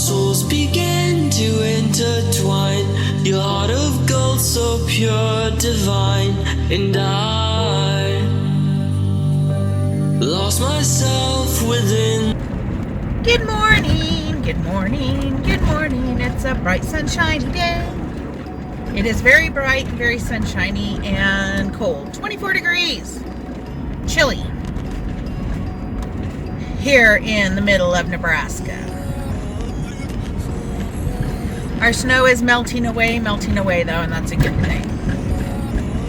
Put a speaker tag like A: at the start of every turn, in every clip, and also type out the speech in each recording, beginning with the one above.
A: souls began to intertwine. Your heart of gold, so pure, divine. And I lost myself within.
B: Good morning, good morning, good morning. It's a bright, sunshiny day. It is very bright, very sunshiny, and cold. 24 degrees. Chilly. Here in the middle of Nebraska. Our snow is melting away though, and that's a good thing.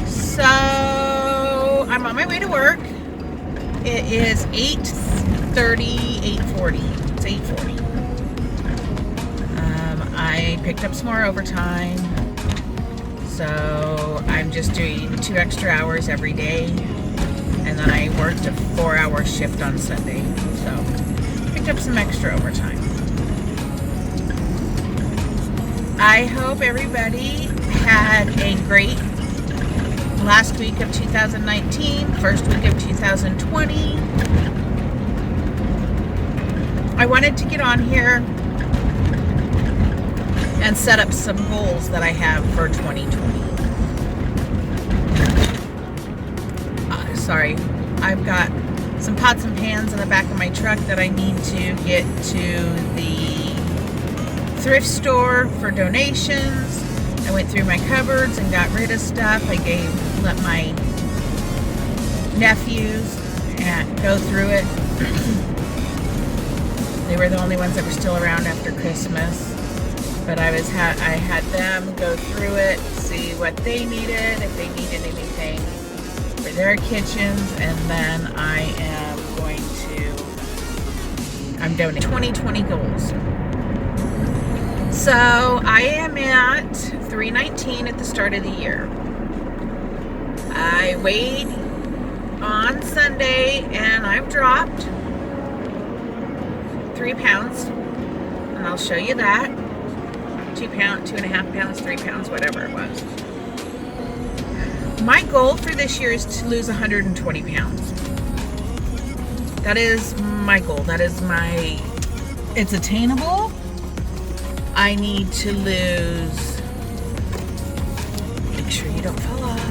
B: So, I'm on my way to work. It is 8:40. It's 8:40. I picked up some more overtime. So, I'm just doing 2 extra hours every day. And then I worked a 4-hour shift on Sunday. So, picked up some extra overtime. I hope everybody had a great last week of 2019, first week of 2020. I wanted to get on here and set up some goals that I have for 2020. Sorry, I've got some pots and pans in the back of my truck that I need to get to the thrift store for donations. I went through my cupboards and got rid of stuff. I let my nephews go through it. They were the only ones that were still around after Christmas. But I had them go through it, see what they needed, if they needed anything for their kitchens, and then I'm donating 2020 goals. So I am at 319 at the start of the year. I weighed on Sunday and I've dropped 3 pounds, and I'll show you that. 2 pounds, 2.5 pounds, 3 pounds, whatever it was. My goal for this year is to lose 120 pounds. That is my goal. It's attainable. I need to lose, make sure you don't fall off.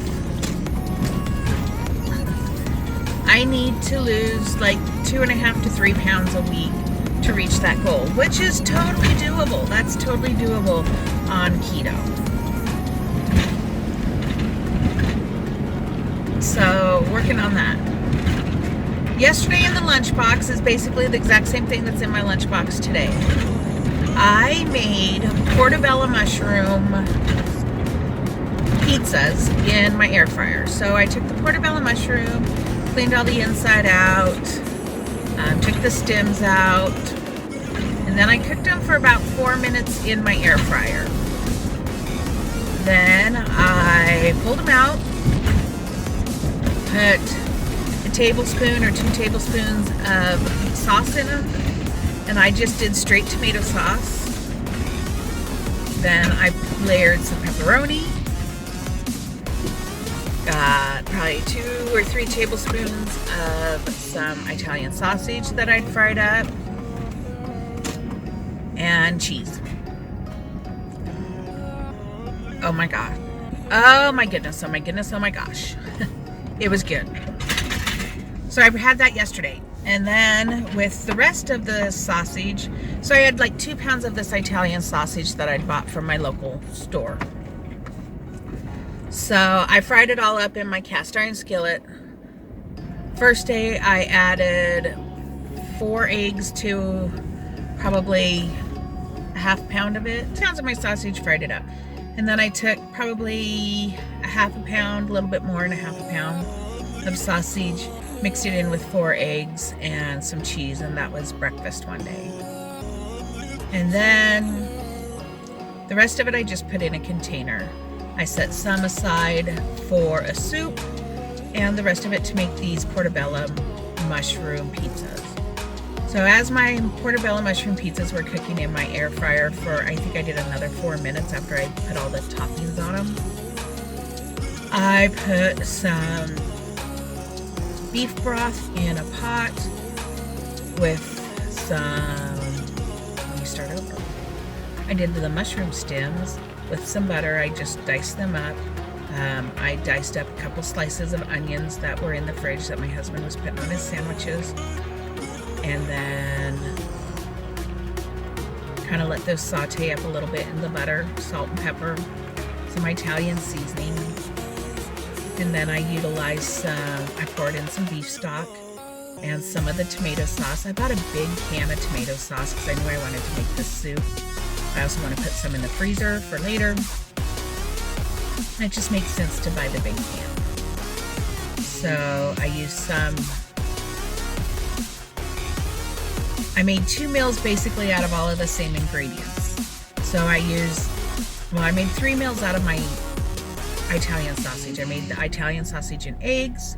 B: I need to lose like 2.5 to 3 pounds a week to reach that goal, which is totally doable. That's totally doable on keto. So, working on that. Yesterday in the lunchbox is basically the exact same thing that's in my lunchbox today. I made portobello mushroom pizzas in my air fryer. So I took the portobello mushroom, cleaned all the inside out, took the stems out, and then I cooked them for about 4 minutes in my air fryer. Then I pulled them out, put a tablespoon or 2 tablespoons of sauce in them, and I just did straight tomato sauce. Then I layered some pepperoni, got probably 2 or 3 tablespoons of some Italian sausage that I'd fried up, and cheese. Oh my god. Oh my goodness, oh my goodness, oh my gosh. It was good. So I had that yesterday. And then with the rest of the sausage, so I had like 2 pounds of this Italian sausage that I'd bought from my local store. So I fried it all up in my cast iron skillet. First day I added 4 eggs to probably a half pound of it. 2 pounds of my sausage, fried it up. And then I took probably a half a pound, a little bit more than a half a pound of sausage, mixed it in with 4 eggs and some cheese, and that was breakfast one day. And then the rest of it I just put in a container. I set some aside for a soup, and the rest of it to make these portobello mushroom pizzas. So as my portobello mushroom pizzas were cooking in my air fryer for, I think I did another 4 minutes after I put all the toppings on them, I put some beef broth in a pot with some, let me start over. I did the mushroom stems with some butter. I just diced them up. I diced up a couple slices of onions that were in the fridge that my husband was putting on his sandwiches. And then kind of let those saute up a little bit in the butter, salt and pepper, some Italian seasoning. And then I utilized I poured in some beef stock and some of the tomato sauce. I bought a big can of tomato sauce because I knew I wanted to make this soup. I also want to put some in the freezer for later. It just makes sense to buy the big can. So I used some. I made 2 meals basically out of all of the same ingredients. So I made 3 meals out of my Italian sausage. I made the Italian sausage and eggs.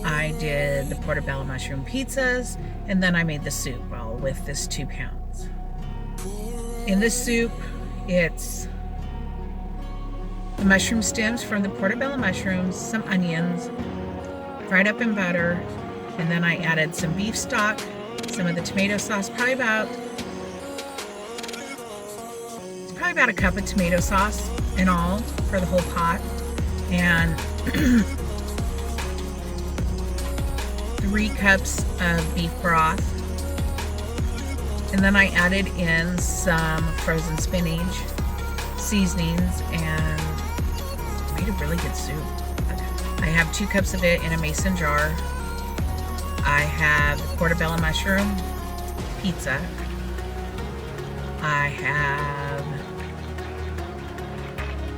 B: I did the portobello mushroom pizzas, and then I made the soup all with this 2 pounds. In this soup, it's the mushroom stems from the portobello mushrooms, some onions, fried up in butter, and then I added some beef stock, some of the tomato sauce, probably about a cup of tomato sauce in all for the whole pot, and 3 cups of beef broth. And then I added in some frozen spinach, seasonings, and made a really good soup. I have 2 cups of it in a mason jar. I have portobello mushroom pizza. I have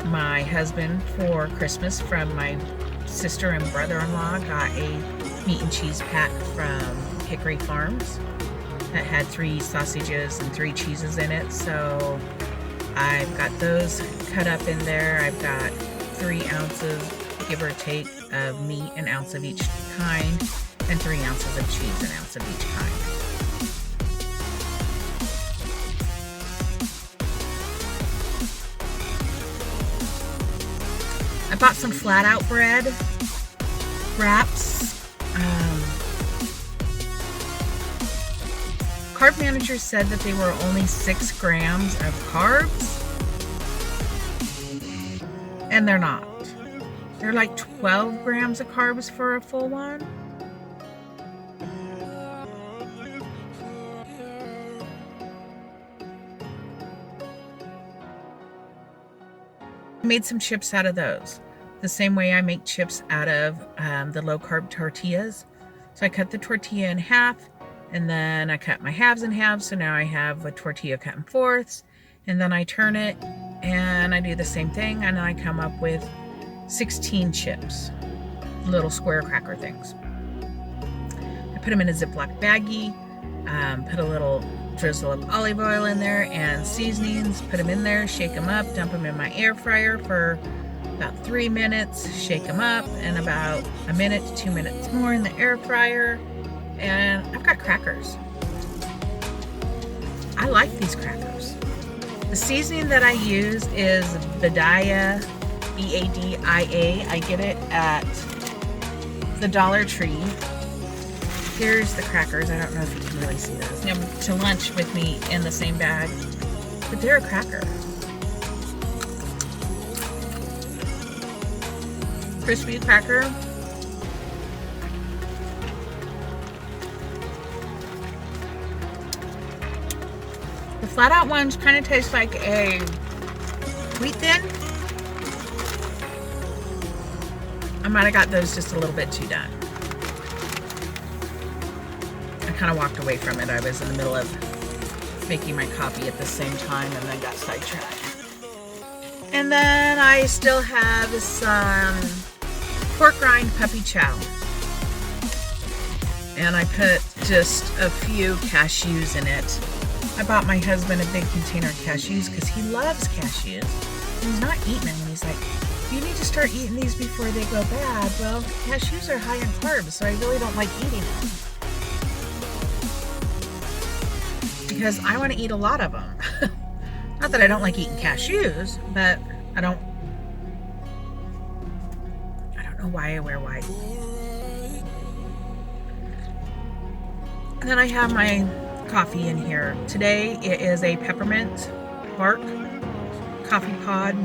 B: my husband for Christmas from my sister and brother-in-law got a meat and cheese pack from Hickory Farms that had 3 sausages and 3 cheeses in it. So I've got those cut up in there. I've got 3 ounces, give or take, of meat, an ounce of each kind, and 3 ounces of cheese, an ounce of each kind. I bought some flat out bread wraps. Carb Manager said that they were only 6 grams of carbs, and they're not. They're like 12 grams of carbs for a full one. I made some chips out of those, the same way I make chips out of the low carb tortillas. So I cut the tortilla in half, and then I cut my halves in half, so now I have a tortilla cut in fourths, and then I turn it, and I do the same thing, and I come up with 16 chips, little square cracker things. I put them in a Ziploc baggie, put a little drizzle of olive oil in there and seasonings, put them in there, shake them up, dump them in my air fryer for about 3 minutes, shake them up, and about 1 minute to 2 minutes more in the air fryer, and I've got crackers. I like these crackers. The seasoning that I use is Badia, B-A-D-I-A. I get it at the Dollar Tree. Here's the crackers. I don't know if you can really see those. They have to lunch with me in the same bag, but they're a cracker. Crispy cracker. The flat out ones kind of taste like a wheat thin. I might have got those just a little bit too done. I kind of walked away from it. I was in the middle of making my coffee at the same time and then got sidetracked. And then I still have some pork rind puppy chow. And I put just a few cashews in it. I bought my husband a big container of cashews because he loves cashews. And he's not eating them. And he's like, you need to start eating these before they go bad. Well, cashews are high in carbs, so I really don't like eating them. Because I want to eat a lot of them. Not that I don't like eating cashews, but I don't know why I wear white. And then I have my coffee in here. Today it is a peppermint bark coffee pod,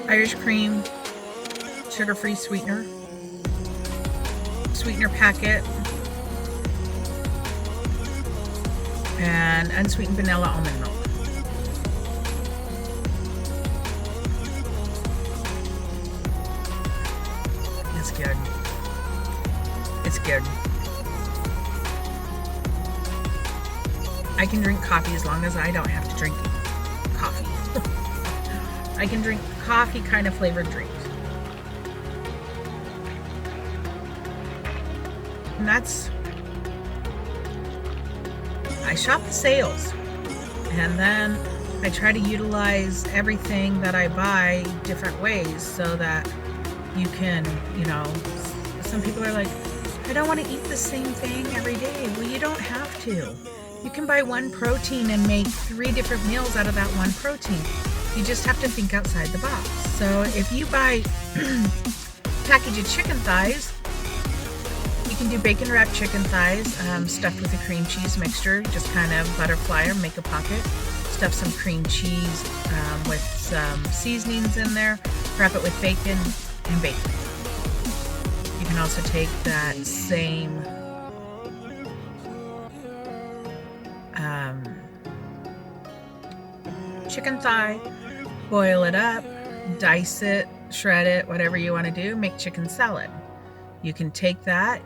B: Irish cream, sugar-free sweetener packet, and unsweetened vanilla almond milk. It's good. It's good. I can drink coffee as long as I don't have to drink coffee. I can drink coffee kind of flavored drinks. And that's, I shop the sales, and then I try to utilize everything that I buy different ways so that you can, some people are like, I don't want to eat the same thing every day. Well, you don't have to. You can buy one protein and make 3 different meals out of that one protein. You just have to think outside the box. So if you buy a package of chicken thighs, you can do bacon wrapped chicken thighs stuffed with a cream cheese mixture. Just kind of butterfly or make a pocket. Stuff some cream cheese with some seasonings in there. Wrap it with bacon and bacon. You can also take that same chicken thigh, boil it up, dice it, shred it, whatever you want to do, make chicken salad. You can take that,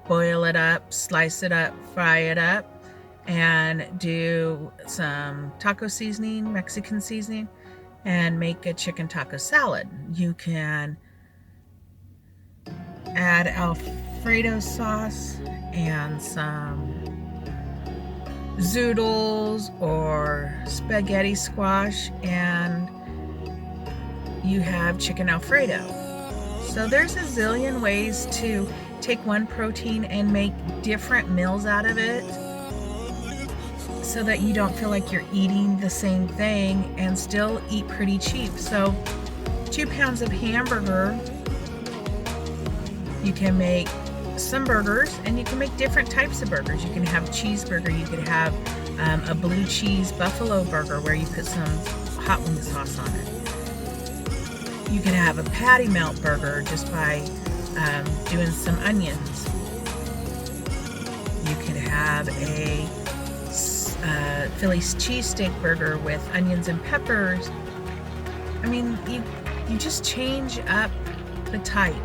B: boil it up, slice it up, fry it up, and do some taco seasoning, Mexican seasoning, and make a chicken taco salad. You can add Alfredo sauce and some zoodles or spaghetti squash, and you have chicken Alfredo. So there's a zillion ways to take one protein and make different meals out of it so that you don't feel like you're eating the same thing and still eat pretty cheap. So 2 pounds of hamburger, you can make some burgers, and you can make different types of burgers. You can have a cheeseburger, you could have a blue cheese buffalo burger where you put some hot wing sauce on it. You can have a patty melt burger just by doing some onions. You could have a Philly cheesesteak burger with onions and peppers. I mean, you just change up the type.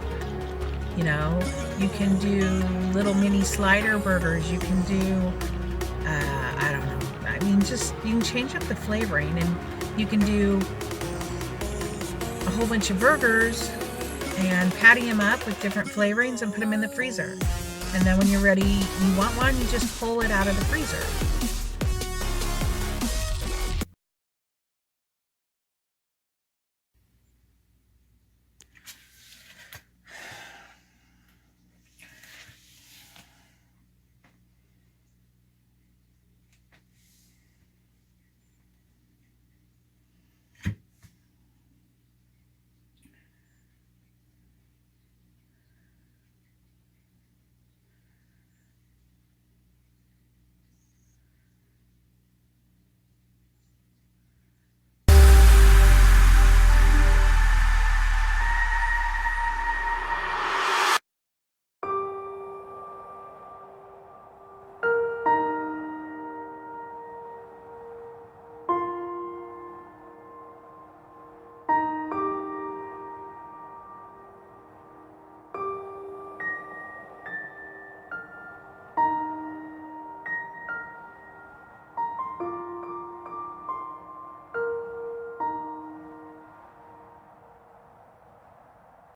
B: You can do little mini slider burgers. You can do, I don't know. I mean, you can change up the flavoring, and you can do a whole bunch of burgers and patty them up with different flavorings and put them in the freezer. And then when you're ready, you want one, you just pull it out of the freezer.